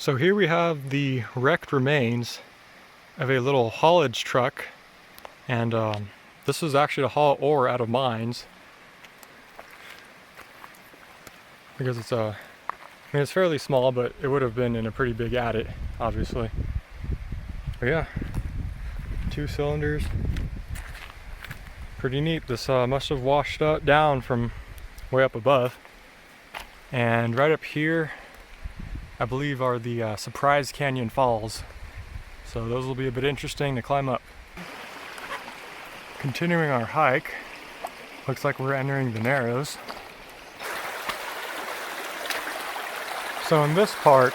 So here we have the wrecked remains of a little haulage truck, and this was actually to haul ore out of mines, because it's it's fairly small, but it would have been in a pretty big adit, obviously. But yeah, 2 cylinders, pretty neat. This must have washed down from way up above, and right up here I believe are the Surprise Canyon Falls. So those will be a bit interesting to climb up. Continuing our hike, looks like we're entering the Narrows. So in this part,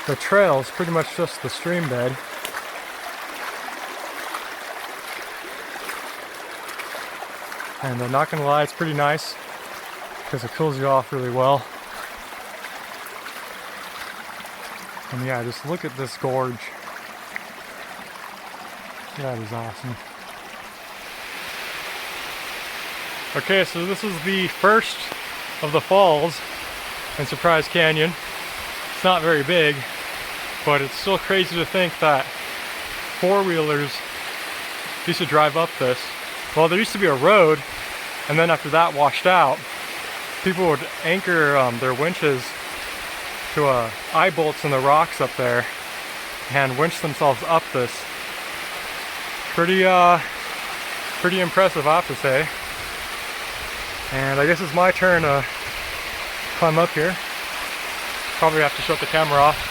the trail is pretty much just the stream bed. And I'm not gonna lie, it's pretty nice because it cools you off really well. And yeah, just look at this gorge. That is awesome. Okay, so this is the first of the falls in Surprise Canyon. It's not very big, but it's still crazy to think that four-wheelers used to drive up this. Well, there used to be a road, and then after that washed out, people would anchor their winches to eye bolts in the rocks up there and winch themselves up this. Pretty impressive, I have to say. And I guess it's my turn to climb up here. Probably have to shut the camera off.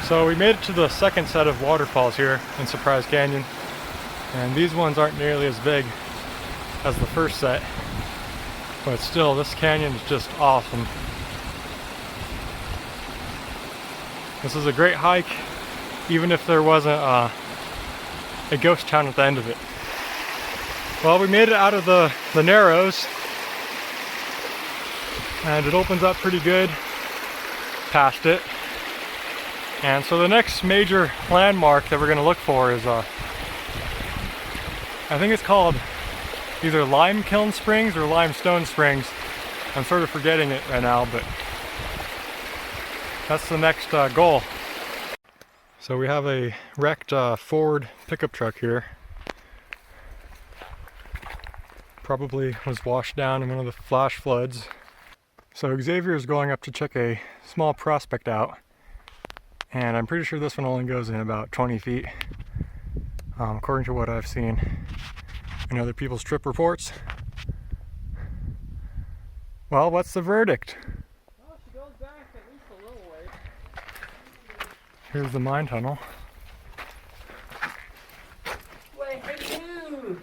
So we made it to the second set of waterfalls here in Surprise Canyon, and these ones aren't nearly as big as the first set, but still, this canyon is just awesome. This is a great hike, even if there wasn't a ghost town at the end of it. Well, we made it out of the Narrows, and it opens up pretty good past it. And so the next major landmark that we're going to look for is, I think it's called either Lime Kiln Springs or Limestone Springs. I'm sort of forgetting it right now, but that's the next goal. So we have a wrecked Ford pickup truck here. Probably was washed down in one of the flash floods. So Xavier is going up to check a small prospect out. And I'm pretty sure this one only goes in about 20 feet, according to what I've seen in other people's trip reports. Well, what's the verdict? Well, she goes back at least a little way. Here's the mine tunnel. Wait, hello!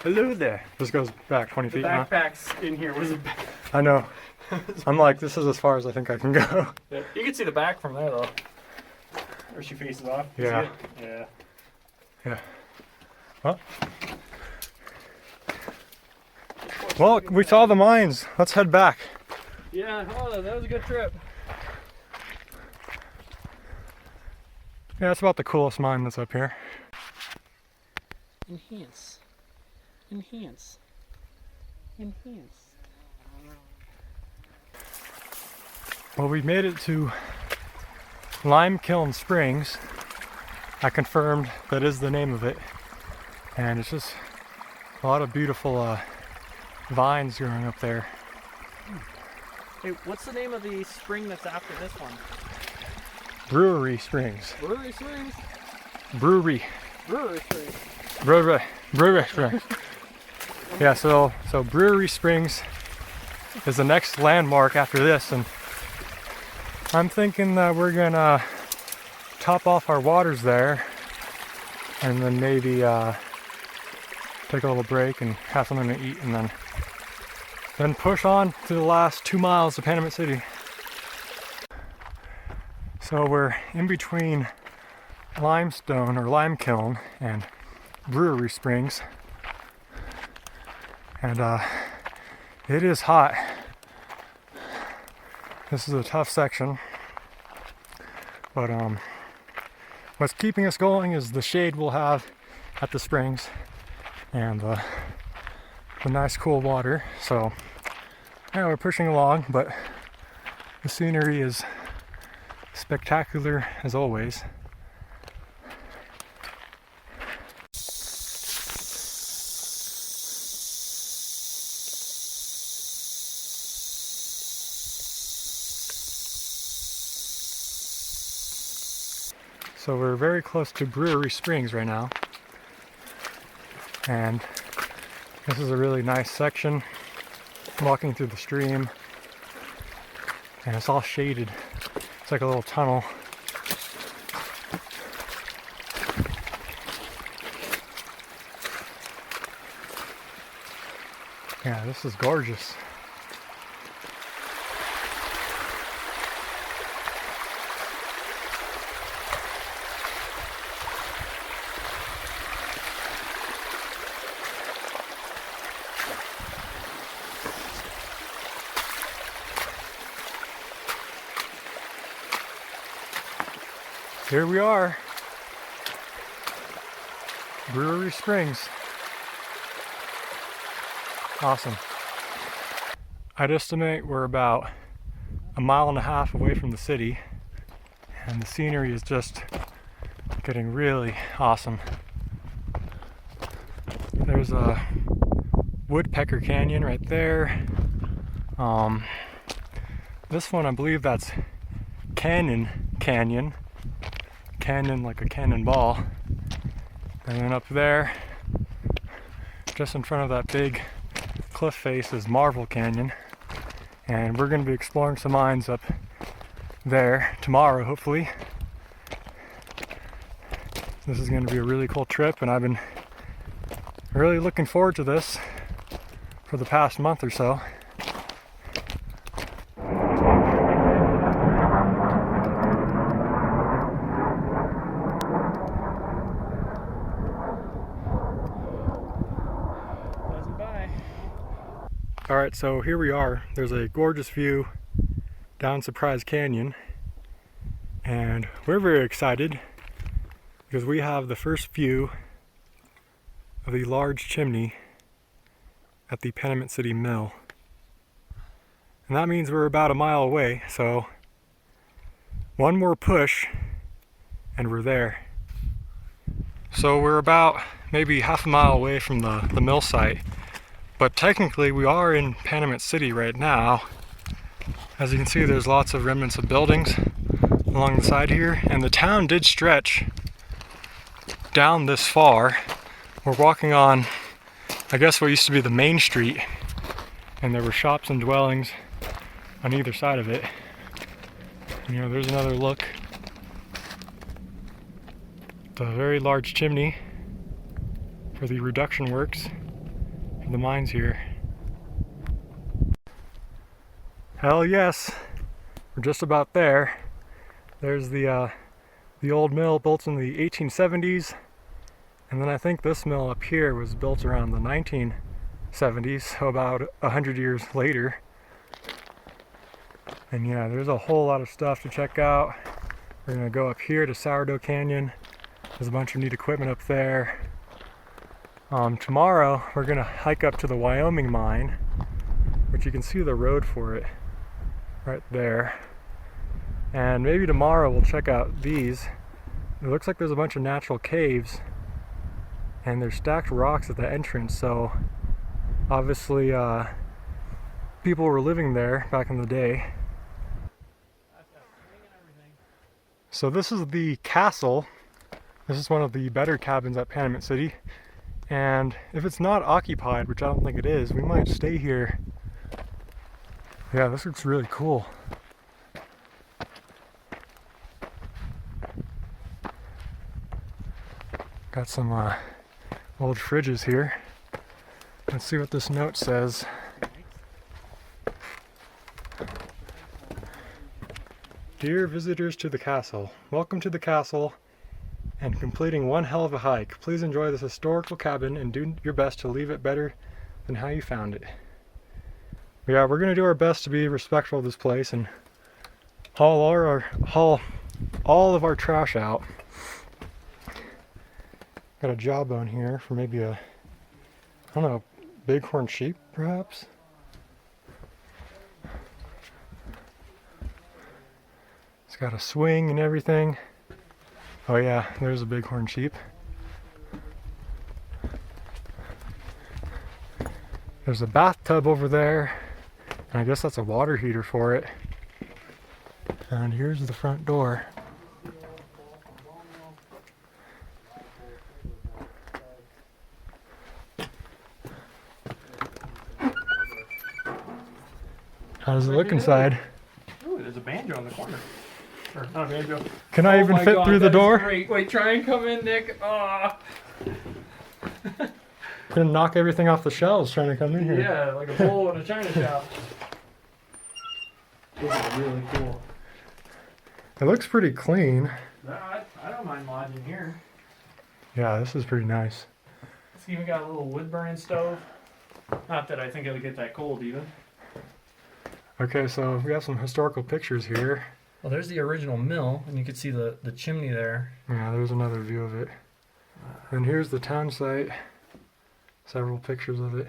Hello there. This goes back 20 feet, huh? The backpack's in here. What is it? I know. I'm like, this is as far as I think I can go. Yeah, you can see the back from there, though. Where she faces off. You Yeah. see it? Yeah. Yeah. Well, we saw the mines. Let's head back. Yeah, oh, that was a good trip. Yeah, it's about the coolest mine that's up here. Enhance. Enhance. Enhance. Well, we made it to Lime Kiln Springs. I confirmed that is the name of it. And it's just a lot of beautiful vines growing up there. Hey, what's the name of the spring that's after this one? Brewery Springs. Brewery Springs? Brewery. Brewery Springs. Brewery Springs. Yeah, so Brewery Springs is the next landmark after this, and I'm thinking that we're gonna top off our waters there and then maybe take a little break and have something to eat, and then push on to the last 2 miles of Panamint City. So we're in between limestone or lime kiln and brewery springs, and it is hot. This is a tough section, but what's keeping us going is the shade we'll have at the springs and the nice cool water. So yeah, we're pushing along, but the scenery is spectacular as always. So we're very close to Brewery Springs right now, and this is a really nice section, walking through the stream, and it's all shaded. It's like a little tunnel. Yeah, this is gorgeous. Here we are, Brewery Springs. Awesome. I'd estimate we're about 1.5 miles away from the city, and the scenery is just getting really awesome. There's a Woodpecker Canyon right there. This one, I believe that's Canyon, like a cannonball. And then up there, just in front of that big cliff face, is Marvel Canyon. And we're going to be exploring some mines up there tomorrow, hopefully. This is going to be a really cool trip, and I've been really looking forward to this for the past month or so. Alright, so here we are. There's a gorgeous view down Surprise Canyon, and we're very excited because we have the first view of the large chimney at the Panamint City mill. And that means we're about 1 mile away, so one more push and we're there. So we're about maybe 1/2 mile away from the mill site. But technically we are in Panamint City right now. As you can see, there's lots of remnants of buildings along the side here, and the town did stretch down this far. We're walking on, I guess, what used to be the main street, and there were shops and dwellings on either side of it. And, you know, there's another look. The very large chimney for the reduction works. The mines here. Hell yes, we're just about there. There's the old mill built in the 1870s, and then I think this mill up here was built around the 1970s, so about 100 years later. And yeah, there's a whole lot of stuff to check out. We're gonna go up here to Sourdough Canyon. There's a bunch of neat equipment up there. Tomorrow we're gonna hike up to the Wyoming mine, which you can see the road for it right there. And maybe tomorrow we'll check out these. It looks like there's a bunch of natural caves, and there's stacked rocks at the entrance, so obviously people were living there back in the day. So this is the castle. This is one of the better cabins at Panamint City. And if it's not occupied, which I don't think it is, we might stay here. Yeah, this looks really cool. Got some old fridges here. Let's see what this note says. Dear visitors to the castle, welcome to the castle and completing one hell of a hike. Please enjoy this historical cabin and do your best to leave it better than how you found it. Yeah, we're gonna do our best to be respectful of this place and haul all of our trash out. Got a jawbone here for maybe a, I don't know, bighorn sheep perhaps? It's got a swing and everything. Oh yeah, there's a bighorn sheep. There's a bathtub over there, and I guess that's a water heater for it. And here's the front door. How does it look inside? Ooh, there's a banjo in the corner. Or not a banjo. Can I even fit through the door? Great. Wait, try and come in, Nick. Ah. Gonna knock everything off the shelves trying to come in here. Yeah, like a bowl in a china shop. This is really cool. It looks pretty clean. I don't mind lodging here. Yeah, this is pretty nice. It's even got a little wood burning stove. Not that I think it'll get that cold even. Okay, so we have some historical pictures here. Well, there's the original mill, and you can see the chimney there. Yeah, there's another view of it. And here's the town site. Several pictures of it.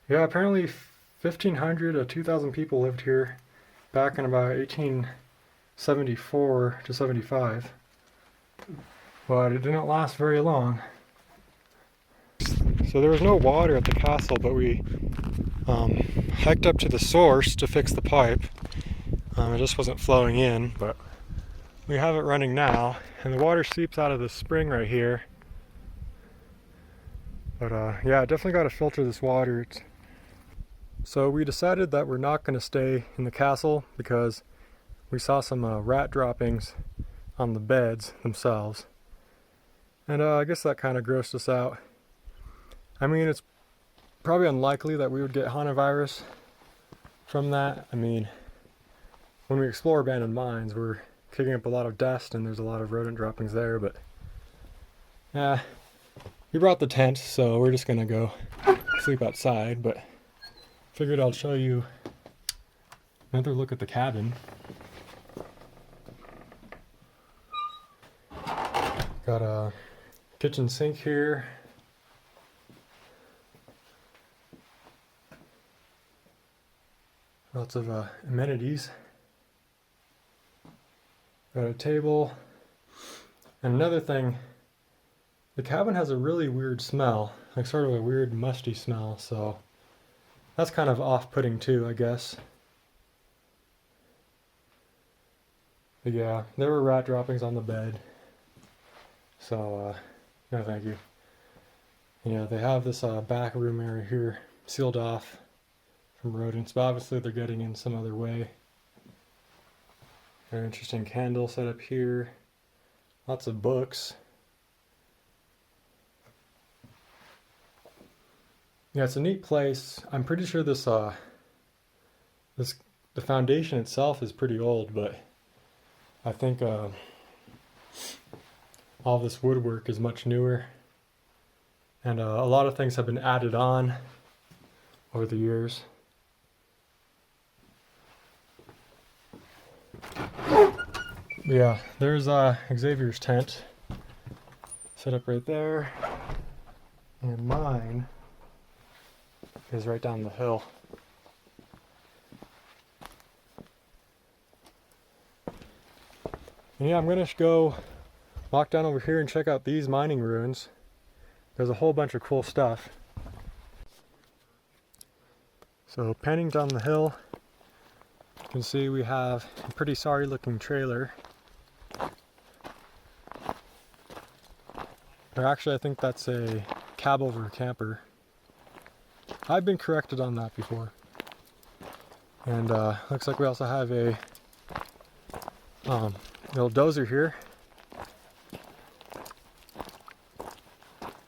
Yeah, apparently 1,500 to 2,000 people lived here back in about 1874 to 75. But it didn't last very long. So there was no water at the castle, but we hiked up to the source to fix the pipe. It just wasn't flowing in, but we have it running now, and the water seeps out of the spring right here. But yeah, definitely got to filter this water. So we decided that we're not going to stay in the castle because we saw some rat droppings on the beds themselves. And I guess that kind of grossed us out. I mean, it's probably unlikely that we would get hantavirus from that. I mean, when we explore abandoned mines, we're kicking up a lot of dust and there's a lot of rodent droppings there, but yeah, we brought the tent, so we're just gonna go sleep outside, but figured I'll show you another look at the cabin. Got a kitchen sink here. Lots of amenities. Got a table. And another thing, the cabin has a really weird smell, like sort of a weird musty smell, so that's kind of off-putting too, I guess. But yeah, there were rat droppings on the bed, so no thank you. Yeah, they have this back room area here sealed off from rodents, but obviously they're getting in some other way. Very interesting candle set up here. Lots of books. Yeah, it's a neat place. I'm pretty sure the foundation itself is pretty old, but I think all this woodwork is much newer, and a lot of things have been added on over the years. Yeah, there's Xavier's tent set up right there, and mine is right down the hill. And yeah, I'm gonna go walk down over here and check out these mining ruins. There's a whole bunch of cool stuff. So panning down the hill, you can see we have a pretty sorry looking trailer. Or actually I think that's a cab over camper. I've been corrected on that before. And looks like we also have a little dozer here.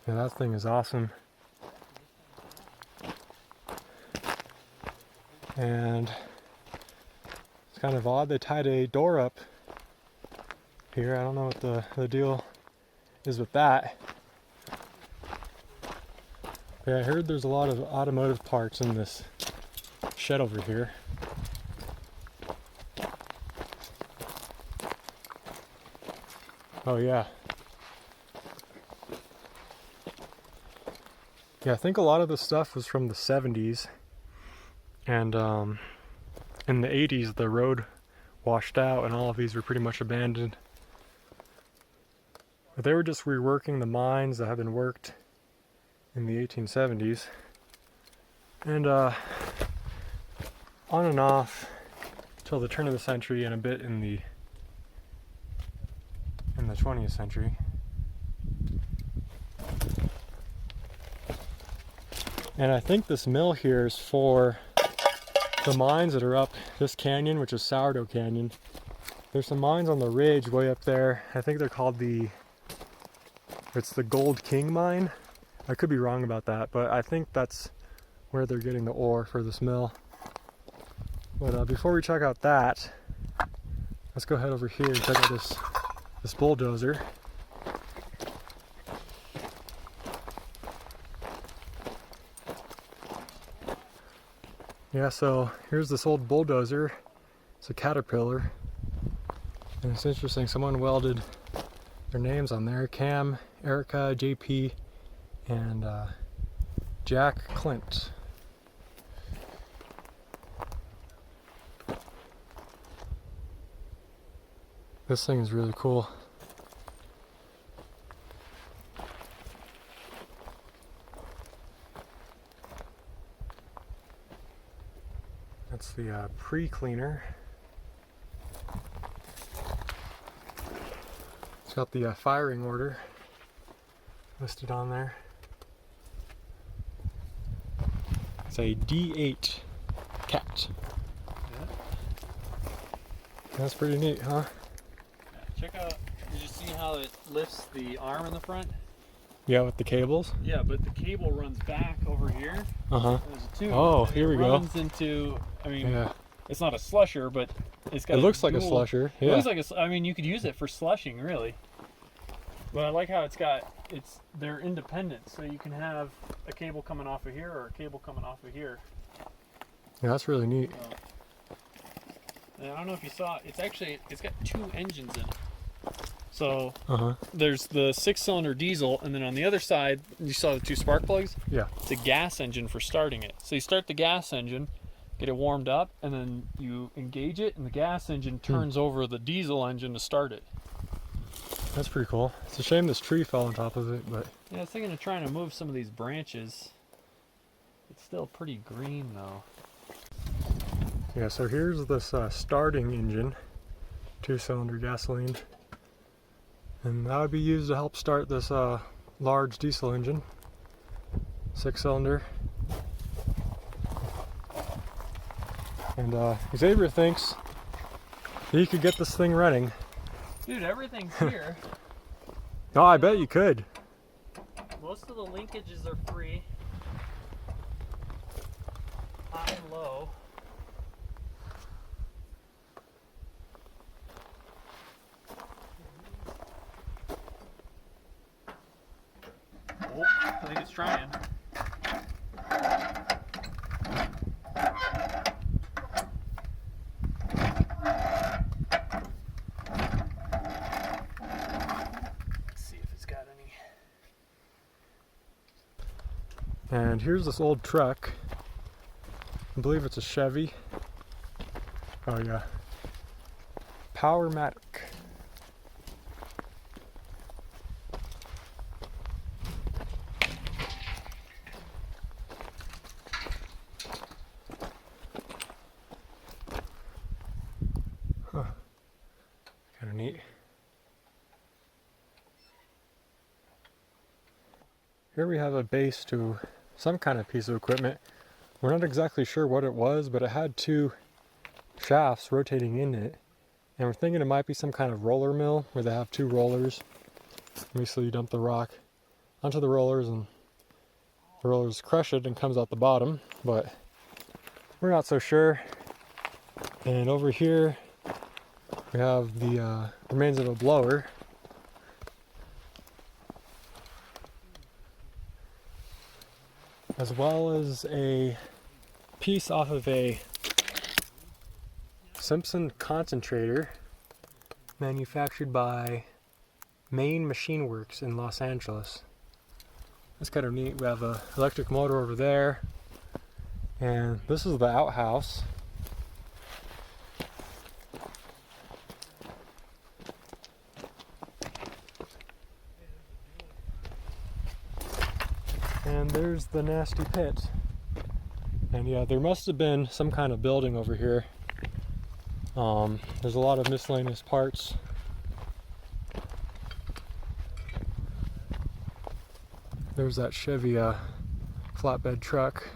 Yeah, that thing is awesome. And it's kind kind of odd. They tied a door up here. I don't know what the deal is with that. Yeah, I heard there's a lot of automotive parts in this shed over here. Oh yeah. Yeah, I think a lot of the stuff was from the 70s. And in the 80s, the road washed out and all of these were pretty much abandoned. But they were just reworking the mines that had been worked in the 1870s. And on and off till the turn of the century and a bit in the 20th century. And I think this mill here is for the mines that are up this canyon, which is Sourdough Canyon. There's some mines on the ridge way up there. I think they're called it's the Gold King mine. I could be wrong about that, but I think that's where they're getting the ore for this mill. But before we check out that, let's go head over here and check out this bulldozer. Yeah, so here's this old bulldozer. It's a Caterpillar. And it's interesting, someone welded their names on there. Cam, Erica, JP, and Jack Clint. This thing is really cool. That's the pre-cleaner. It's got the firing order listed on there. It's a D8 cat. Yeah. That's pretty neat, huh? Check out, did you see how it lifts the arm in the front? Yeah, with the cables? Yeah, but the cable runs back over here. Uh-huh. There's a tube. Oh, here we go. It runs into, I mean, Yeah. it's not a slusher, but it's got It looks like a slusher, It yeah. looks like I mean, you could use it for slushing, really. But I like how they're independent, so you can have a cable coming off of here or a cable coming off of here. Yeah, that's really neat. And I don't know if you saw, it's got two engines in it. So Uh-huh. there's the 6-cylinder diesel, and then on the other side, you saw the two spark plugs? Yeah. It's a gas engine for starting it. So you start the gas engine, get it warmed up, and then you engage it, and the gas engine turns over the diesel engine to start it. That's pretty cool. It's a shame this tree fell on top of it, but... Yeah, I was thinking of trying to move some of these branches. It's still pretty green, though. Yeah, so here's this starting engine, 2-cylinder gasoline. And that would be used to help start this large diesel engine, 6-cylinder. And Xavier thinks he could get this thing running. Dude, everything's here. Oh, I bet you could. Most of the linkages are free. High and low. Oh, I think it's trying. Let's see if it's got any. And here's this old truck. I believe it's a Chevy. Oh yeah. Powermatic. Huh. Kind of neat. Here we have a base to some kind of piece of equipment. We're not exactly sure what it was, but it had two shafts rotating in it. And we're thinking it might be some kind of roller mill where they have two rollers. Basically you dump the rock onto the rollers and the rollers crush it and comes out the bottom, but we're not so sure. And over here we have the remains of a blower. As well as a piece off of a Simpson concentrator manufactured by Main Machine Works in Los Angeles. That's kind of neat. We have an electric motor over there, and this is the outhouse. And there's the nasty pit. And yeah, there must have been some kind of building over here. There's a lot of miscellaneous parts. There's that Chevy flatbed truck.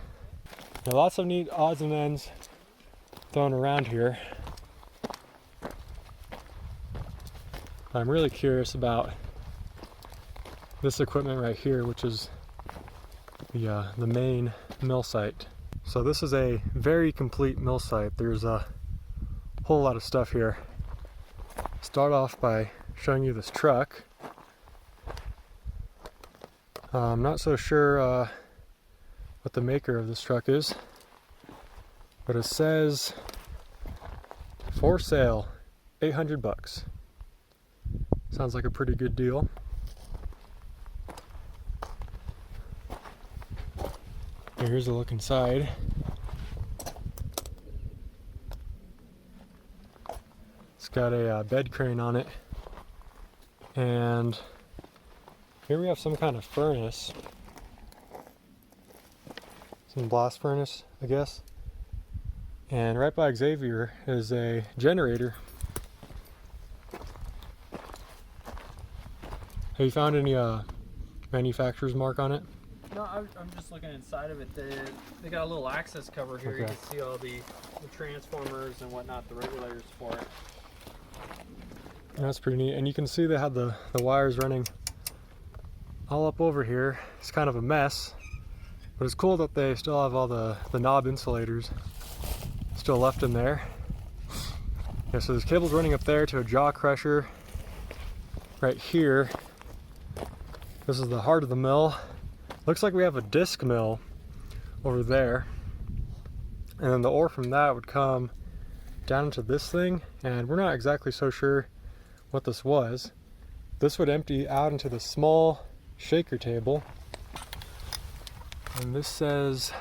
Now, lots of neat odds and ends thrown around here. I'm really curious about this equipment right here, which is the main mill site. So this is a very complete mill site. There's a whole lot of stuff here. Start off by showing you this truck. I'm not so sure what the maker of this truck is, but it says for sale, $800. Sounds like a pretty good deal. Here's a look inside. It's got a bed crane on it, and here we have some kind of furnace, some blast furnace, I guess. And right by Xavier is a generator. Have you found any manufacturer's mark on it? No, I'm just looking inside of it. They got a little access cover here. Okay. You can see all the transformers and whatnot, the regulators for it. That's pretty neat. And you can see they had the wires running all up over here. It's kind of a mess, but it's cool that they still have all the knob insulators still left in there. Yeah, so there's cables running up there to a jaw crusher right here. This is the heart of the mill. Looks like we have a disc mill over there, and then the ore from that would come down into this thing, and we're not exactly so sure what this was. This would empty out into the small shaker table, and this says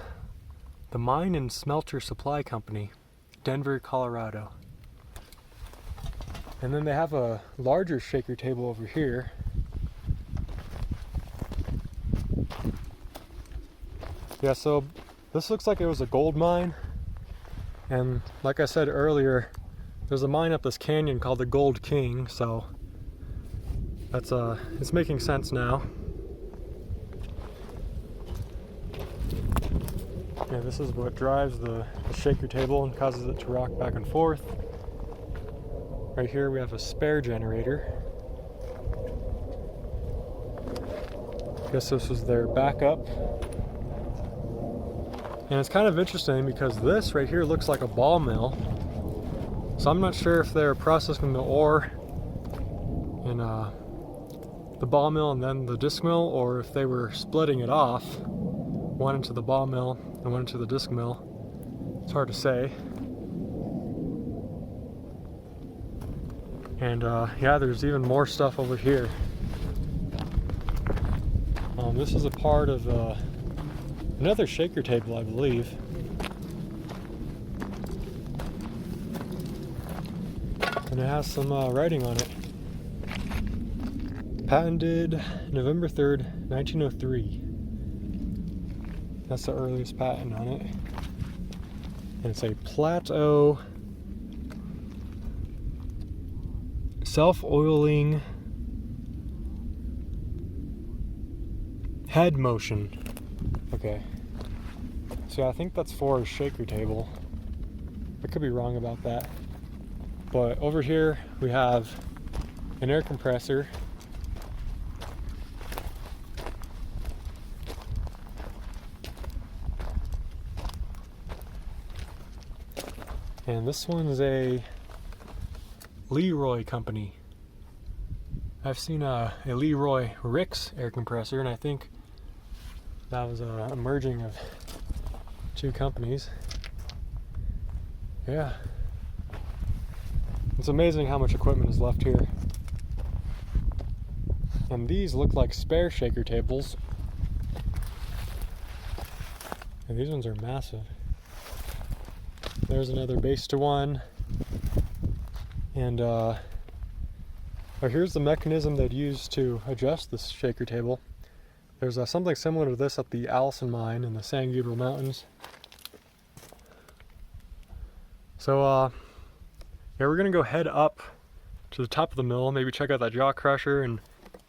the Mine and Smelter Supply Company, Denver, Colorado. And then they have a larger shaker table over here. Yeah, so this looks like it was a gold mine, and like I said earlier, there's a mine up this canyon called the Gold King, so that's it's making sense now. Yeah, this is what drives the shaker table and causes it to rock back and forth. Right here we have a spare generator. Guess this was their backup. And it's kind of interesting because this right here looks like a ball mill. So I'm not sure if they're processing the ore in the ball mill and then the disc mill, or if they were splitting it off, one into the ball mill and one into the disc mill. It's hard to say. And yeah, there's even more stuff over here. This is a part of another shaker table, I believe. And it has some writing on it. Patented November 3rd, 1903. That's the earliest patent on it. And it's a plateau self-oiling head motion. Okay. So I think that's for a shaker table. I could be wrong about that. But over here we have an air compressor. And this one's a Leroy company. I've seen a Leroy Rix air compressor, and I think that was a merging of two companies. Yeah. It's amazing how much equipment is left here. And these look like spare shaker tables. And these ones are massive. There's another base to one. And here's the mechanism they'd use to adjust this shaker table. There's something similar to this at the Allison mine in the San Gabriel Mountains. So yeah, we're gonna go head up to the top of the mill, maybe check out that jaw crusher and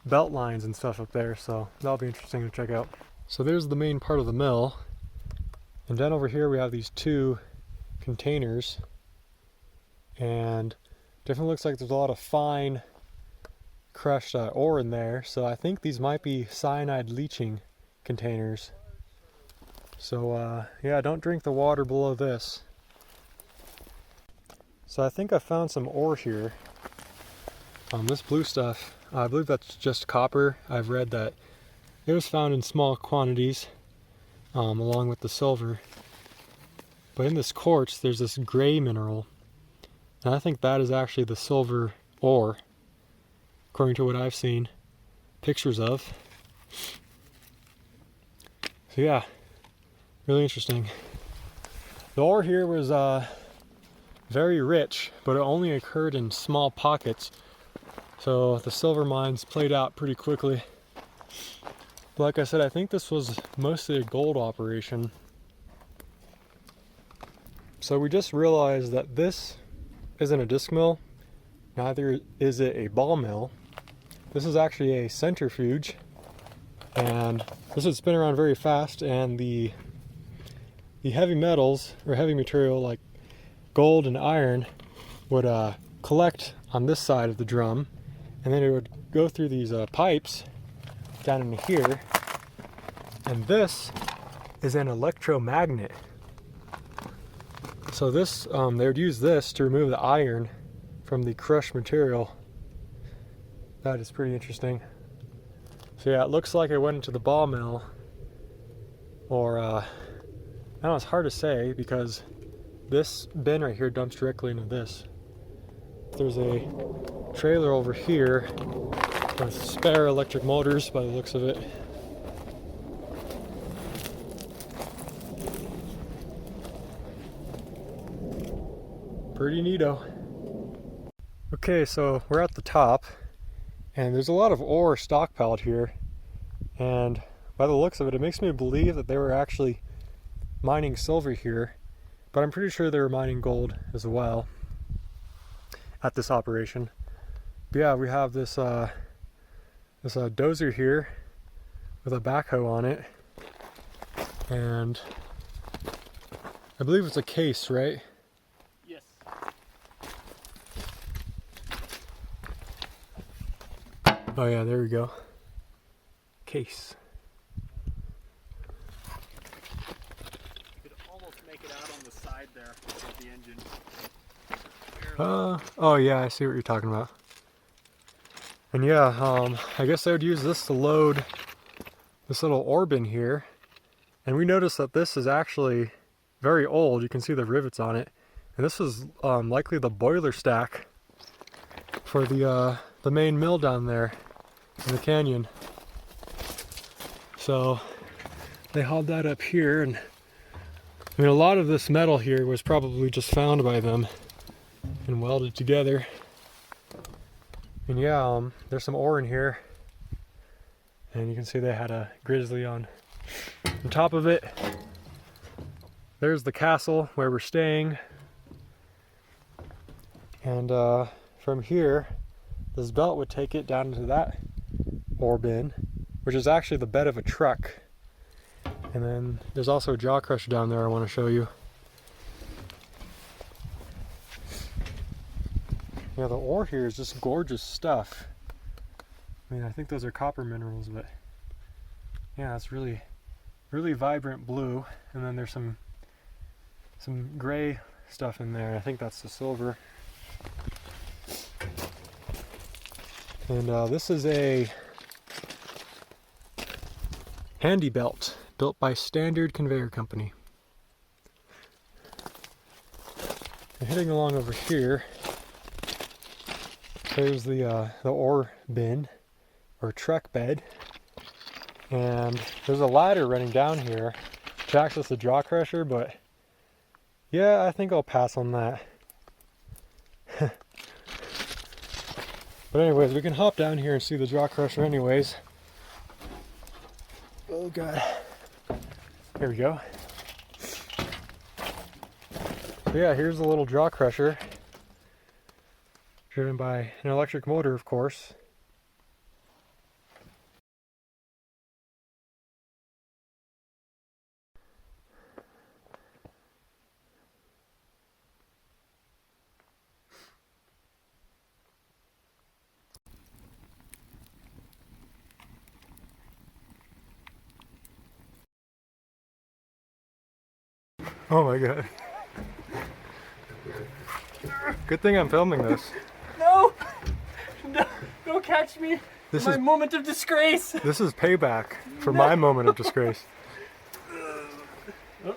belt lines and stuff up there, so that'll be interesting to check out. So there's the main part of the mill, and then over here we have these two containers, and definitely looks like there's a lot of fine crushed ore in there, so I think these might be cyanide leaching containers. So yeah, don't drink the water below this. So I think I found some ore here. This blue stuff, I believe that's just copper. I've read that it was found in small quantities along with the silver. But in this quartz there's this gray mineral, and I think that is actually the silver ore, according to what I've seen pictures of. So yeah, really interesting. The ore here was very rich, but it only occurred in small pockets, so the silver mines played out pretty quickly. But like I said, I think this was mostly a gold operation. So we just realized that this isn't a disc mill, neither is it a ball mill. This is actually a centrifuge, and this would spin around very fast, and the heavy metals or heavy material like gold and iron would collect on this side of the drum, and then it would go through these pipes down into here, and this is an electromagnet. So this they would use this to remove the iron from the crushed material. That is pretty interesting. So yeah, it looks like it went into the ball mill, or I don't know, it's hard to say because this bin right here dumps directly into this. There's a trailer over here with spare electric motors by the looks of it. Pretty neato. Okay, so we're at the top, and there's a lot of ore stockpiled here, and by the looks of it, it makes me believe that they were actually mining silver here, but I'm pretty sure they were mining gold as well at this operation. But yeah, we have this dozer here with a backhoe on it, and I believe it's a case, right? Yes. Oh yeah, there we go. Case. You could almost make it out on the side there of the engine. Oh yeah, I see what you're talking about. And yeah, I guess I would use this to load this little ore bin here. And we noticed that this is actually very old. You can see the rivets on it. And this was likely the boiler stack for the main mill down there in the canyon. So they hauled that up here, and I mean, a lot of this metal here was probably just found by them and welded together. And yeah, there's some ore in here, and you can see they had a grizzly on top of it. There's the castle where we're staying, and from here this belt would take it down into that ore bin, which is actually the bed of a truck. And then there's also a jaw crusher down there I want to show you. Yeah, the ore here is just gorgeous stuff. I mean, I think those are copper minerals, but yeah, it's really, really vibrant blue. And then there's some gray stuff in there. I think that's the silver. And this is a handy belt built by Standard Conveyor Company. And heading along over here, there's the ore bin or truck bed, and there's a ladder running down here to access the jaw crusher, but yeah, I think I'll pass on that. But anyways, we can hop down here and see the jaw crusher anyways. Oh god. Here we go. So yeah, here's the little jaw crusher. Driven by an electric motor, of course. Oh my god. Good thing I'm filming this. No! No! Don't catch me! This My is moment of disgrace! this is payback for my moment of disgrace. Oh, oh.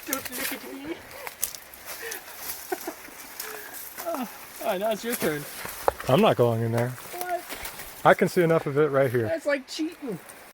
Don't look at me! Oh, alright, now it's your turn. I'm not going in there. What? I can see enough of it right here. That's like cheating.